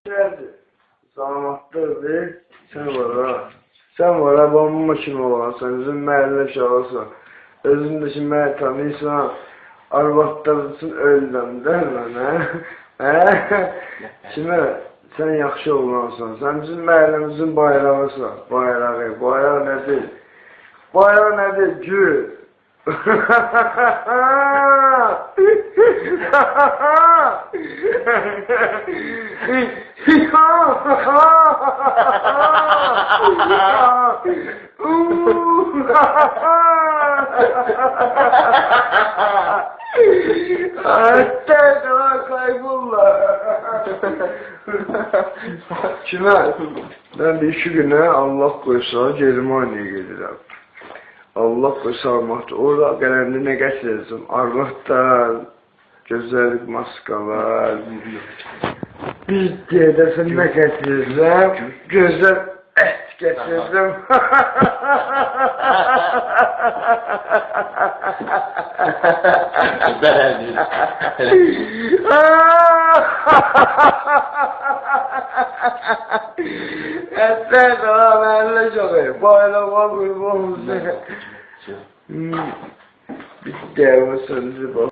Geldi. Salamatdır, sen var ha. Sen var ha, bomba kimi olansan, özün məhəllə şahısan. Özün də ki, məni tanıysan, arvadlarısın öldən, deyil mən, hə? Kimə, sən yaxşı olansan, sən bizim məhəlləmizin bayrağısan, bayrağı. Bayrağı nədir? Bayrağı nədir? Gül. Kime? Ben bir 2 güne Allah koysa Germaniye gelirəm. Allah koysa Armaqda. Orada qələmdə nə gətirəcəm? Armaqdan, gözəlik maskalar. Bir deyəsən nə gətirəcəm? Gözəl ət gətirəcəm. Ətlər daha mənlə çoxayım. Bayrama qurban olsun. Bir dəvə sözü bax.